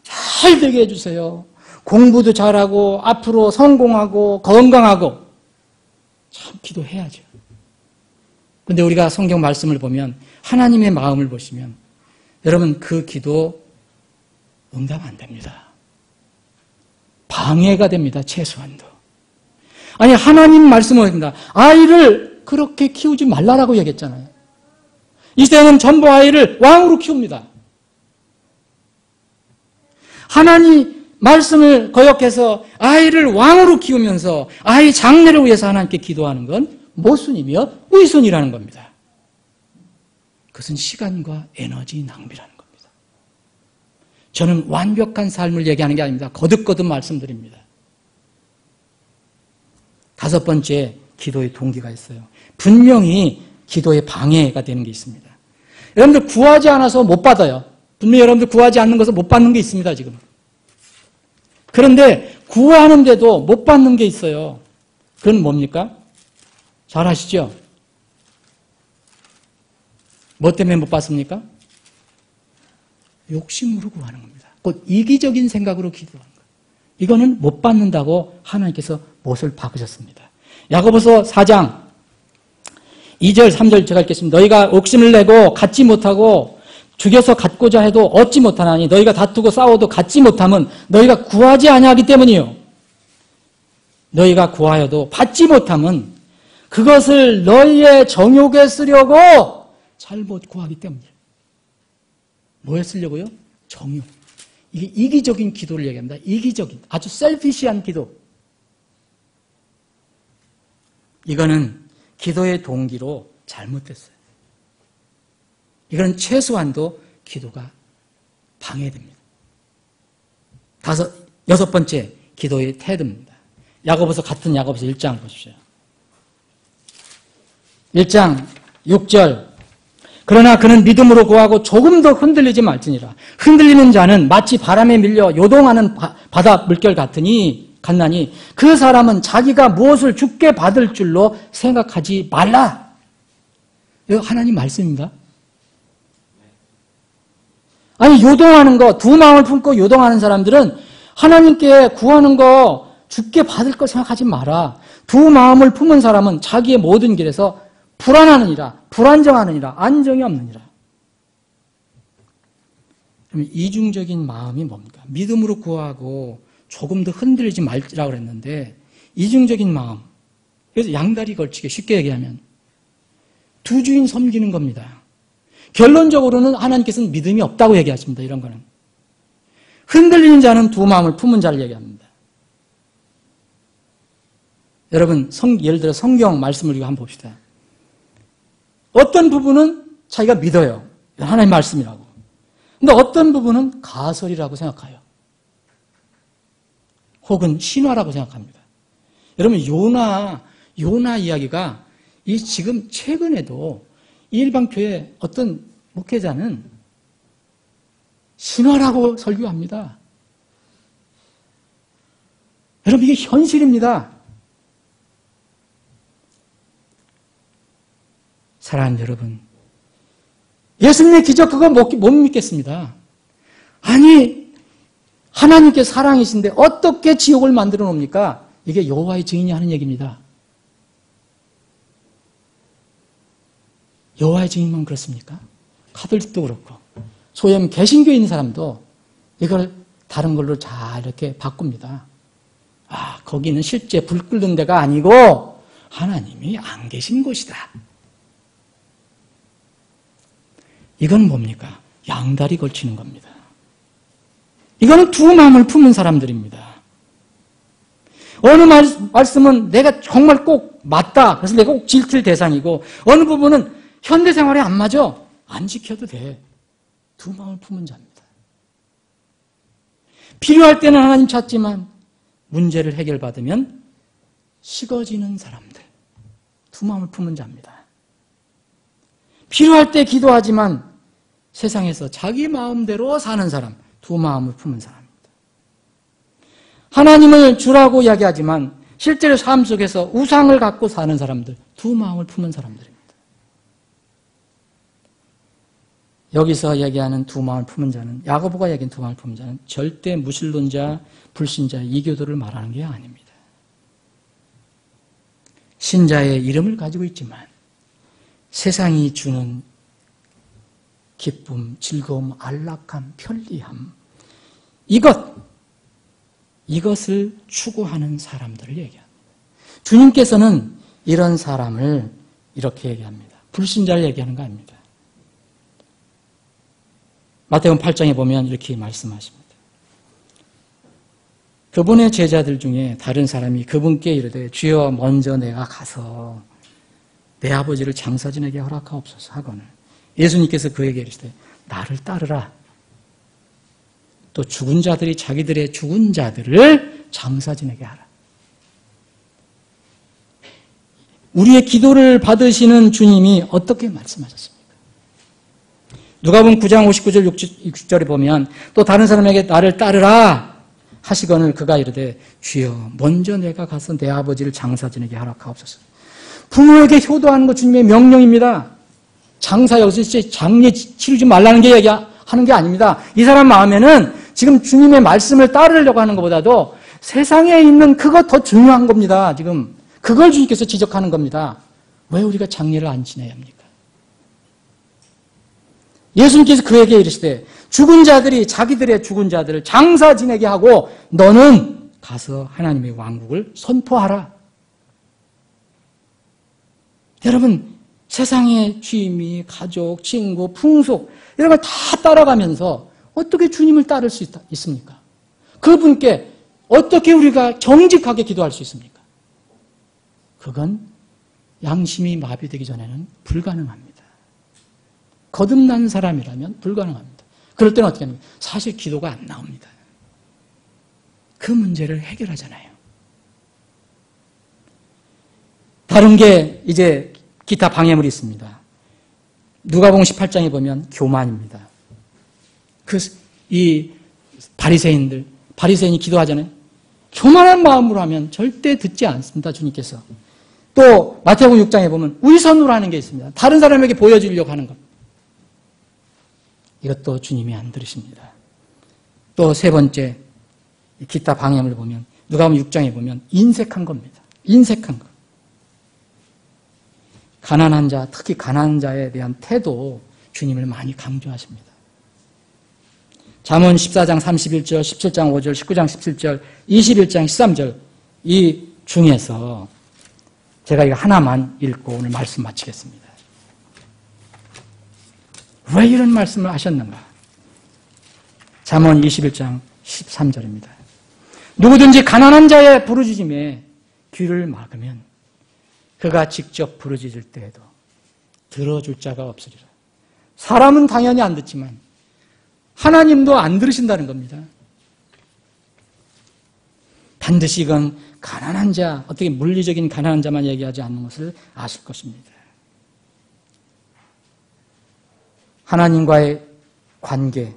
잘 되게 해주세요. 공부도 잘하고 앞으로 성공하고 건강하고 참 기도해야죠. 그런데 우리가 성경 말씀을 보면 하나님의 마음을 보시면 여러분 그 기도 응답 안 됩니다. 방해가 됩니다. 최소한도. 아니 하나님 말씀을 합니다. 아이를 그렇게 키우지 말라라고 얘기했잖아요. 이 세대는 전부 아이를 왕으로 키웁니다. 하나님 말씀을 거역해서 아이를 왕으로 키우면서 아이 장래를 위해서 하나님께 기도하는 건 모순이며 의순이라는 겁니다. 그것은 시간과 에너지 낭비라는 겁니다. 저는 완벽한 삶을 얘기하는 게 아닙니다. 거듭거듭 말씀드립니다. 다섯 번째, 기도의 동기가 있어요. 분명히 기도의 방해가 되는 게 있습니다. 여러분들 구하지 않아서 못 받아요. 분명히 여러분들 구하지 않는 것을 못 받는 게 있습니다, 지금. 그런데 구하는데도 못 받는 게 있어요. 그건 뭡니까? 잘 아시죠? 뭐 때문에 못 받습니까? 욕심으로 구하는 겁니다. 곧 이기적인 생각으로 기도하는 거예요. 이거는 못 받는다고 하나님께서 못을 박으셨습니다. 야고보서 4장 2절 3절 제가 읽겠습니다. 너희가 욕심을 내고 갖지 못하고 죽여서 갖고자 해도 얻지 못하나니 너희가 다투고 싸워도 갖지 못함은 너희가 구하지 아니하기 때문이요. 너희가 구하여도 받지 못함은 그것을 너희의 정욕에 쓰려고 잘못 구하기 때문이에요. 뭐에 쓰려고요? 정욕. 이게 이기적인 기도를 얘기합니다. 이기적인, 아주 셀피시한 기도. 이거는 기도의 동기로 잘못됐어요. 이거는 최소한도 기도가 방해됩니다. 여섯 번째, 기도의 태도입니다. 같은 야고보서 1장 보십시오. 1장 6절. 그러나 그는 믿음으로 구하고 조금도 흔들리지 말지니라. 흔들리는 자는 마치 바람에 밀려 요동하는 바다 물결 같나니 그 사람은 자기가 무엇을 주께 받을 줄로 생각하지 말라. 이거 하나님 말씀입니다. 아니, 요동하는 거, 두 마음을 품고 요동하는 사람들은 하나님께 구하는 거 죽게 받을 거 생각하지 마라. 두 마음을 품은 사람은 자기의 모든 길에서 불안하느니라, 불안정하느니라, 안정이 없느니라. 그럼 이중적인 마음이 뭡니까? 믿음으로 구하고 조금 더 흔들리지 말라고 그랬는데, 이중적인 마음. 그래서 양다리 걸치게 쉽게 얘기하면 두 주인 섬기는 겁니다. 결론적으로는 하나님께서는 믿음이 없다고 얘기하십니다. 이런 거는. 흔들리는 자는 두 마음을 품은 자를 얘기합니다. 여러분, 예를 들어 성경 말씀을 이거 한번 봅시다. 어떤 부분은 자기가 믿어요. 하나님 말씀이라고. 근데 어떤 부분은 가설이라고 생각해요. 혹은 신화라고 생각합니다. 여러분, 요나 이야기가 이 지금 최근에도 일방교회 어떤 목회자는 신화라고 설교합니다. 여러분, 이게 현실입니다. 사랑하는 여러분, 예수님의 기적 그거 못 믿겠습니다. 아니, 하나님께 사랑이신데 어떻게 지옥을 만들어 놓습니까? 이게 여호와의 증인이 하는 얘기입니다. 여호와의 증인만 그렇습니까? 카톨릭도 그렇고 소위 개신교에 있는 사람도 이걸 다른 걸로 잘 이렇게 바꿉니다. 아, 거기는 실제 불 끓는 데가 아니고 하나님이 안 계신 곳이다. 이건 뭡니까? 양다리 걸치는 겁니다. 이거는 두 마음을 품은 사람들입니다. 어느 말씀은 내가 정말 꼭 맞다. 그래서 내가 꼭 지킬 대상이고, 어느 부분은 현대생활에 안 맞아. 안 지켜도 돼. 두 마음을 품은 자입니다. 필요할 때는 하나님 찾지만 문제를 해결받으면 식어지는 사람들. 두 마음을 품은 자입니다. 필요할 때 기도하지만 세상에서 자기 마음대로 사는 사람. 두 마음을 품은 사람입니다. 하나님을 주라고 이야기하지만 실제로 삶 속에서 우상을 갖고 사는 사람들. 두 마음을 품은 사람들입니다. 여기서 얘기하는 두 마음을 품은 자는, 야고보가 얘기한 두 마음을 품은 자는 절대 무신론자, 불신자, 이교도를 말하는 게 아닙니다. 신자의 이름을 가지고 있지만 세상이 주는 기쁨, 즐거움, 안락함, 편리함, 이것을 추구하는 사람들을 얘기합니다. 주님께서는 이런 사람을 이렇게 얘기합니다. 불신자를 얘기하는 거 아닙니다. 마태복음 8장에 보면 이렇게 말씀하십니다. 그분의 제자들 중에 다른 사람이 그분께 이르되 주여 먼저 내가 가서 내 아버지를 장사 지내게 허락하옵소서 하거늘 예수님께서 그에게 이르시되 나를 따르라. 또 죽은 자들이 자기들의 죽은 자들을 장사 지내게 하라. 우리의 기도를 받으시는 주님이 어떻게 말씀하셨습니까? 누가복음 9장 59절 60절에 보면 또 다른 사람에게 나를 따르라 하시거늘 그가 이르되 주여 먼저 내가 가서 내 아버지를 장사 지내게 허락하옵소서. 부모에게 효도하는 것 주님의 명령입니다. 장사 여기서 장례 치르지 말라는 게 얘기하는 게 아닙니다. 이 사람 마음에는 지금 주님의 말씀을 따르려고 하는 것보다도 세상에 있는 그거 더 중요한 겁니다. 지금 그걸 주님께서 지적하는 겁니다. 왜 우리가 장례를 안 지내야 합니까? 예수님께서 그에게 이르시되 죽은 자들이 자기들의 죽은 자들을 장사 지내게 하고 너는 가서 하나님의 왕국을 선포하라. 여러분, 세상의 취미, 가족, 친구, 풍속 이런 걸 다 따라가면서 어떻게 주님을 따를 수 있습니까? 그분께 어떻게 우리가 정직하게 기도할 수 있습니까? 그건 양심이 마비되기 전에는 불가능합니다. 거듭난 사람이라면 불가능합니다. 그럴 때는 어떻게 합니까? 사실 기도가 안 나옵니다. 그 문제를 해결하잖아요. 다른 게 이제 기타 방해물이 있습니다. 누가복음 18장에 보면 교만입니다. 이 바리새인이 기도하잖아요. 교만한 마음으로 하면 절대 듣지 않습니다. 주님께서. 또 마태복음 6장에 보면 위선으로 하는 게 있습니다. 다른 사람에게 보여주려고 하는 것. 이것도 주님이 안 들으십니다. 또 세 번째, 기타 방해물 보면 누가복음 6장에 보면 인색한 겁니다. 인색한 것. 가난한 자, 특히 가난한 자에 대한 태도 주님을 많이 강조하십니다. 잠언 14장 31절, 17장 5절, 19장 17절, 21장 13절 이 중에서 제가 이거 하나만 읽고 오늘 말씀 마치겠습니다. 왜 이런 말씀을 하셨는가? 잠언 21장 13절입니다. 누구든지 가난한 자의 부르짖음에 귀를 막으면 그가 직접 부르짖을 때에도 들어줄 자가 없으리라. 사람은 당연히 안 듣지만 하나님도 안 들으신다는 겁니다. 반드시 이건 가난한 자, 어떻게 물리적인 가난한 자만 얘기하지 않는 것을 아실 것입니다. 하나님과의 관계,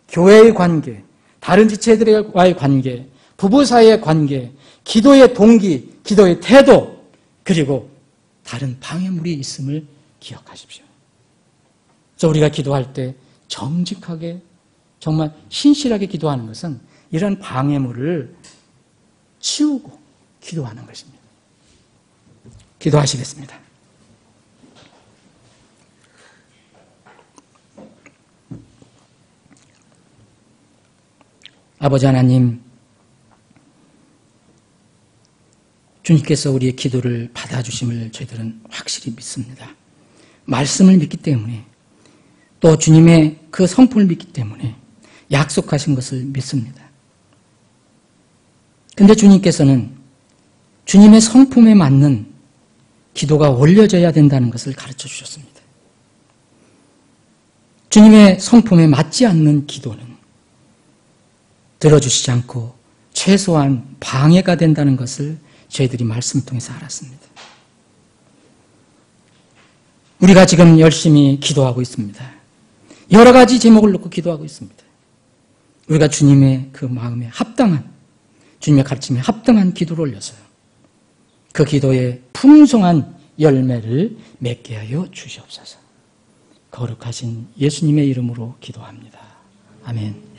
교회의 관계, 다른 지체들과의 관계, 부부 사이의 관계, 기도의 동기, 기도의 태도, 그리고 다른 방해물이 있음을 기억하십시오. 그래서 우리가 기도할 때 정직하게, 정말 신실하게 기도하는 것은 이런 방해물을 치우고 기도하는 것입니다. 기도하시겠습니다. 아버지 하나님, 주님께서 우리의 기도를 받아주심을 저희들은 확실히 믿습니다. 말씀을 믿기 때문에, 또 주님의 그 성품을 믿기 때문에 약속하신 것을 믿습니다. 그런데 주님께서는 주님의 성품에 맞는 기도가 올려져야 된다는 것을 가르쳐 주셨습니다. 주님의 성품에 맞지 않는 기도는 들어주시지 않고 최소한 방해가 된다는 것을 저희들이 말씀을 통해서 알았습니다. 우리가 지금 열심히 기도하고 있습니다. 여러 가지 제목을 놓고 기도하고 있습니다. 우리가 주님의 그 마음에 합당한, 주님의 가르침에 합당한 기도를 올려서요, 그 기도에 풍성한 열매를 맺게 하여 주시옵소서. 거룩하신 예수님의 이름으로 기도합니다. 아멘.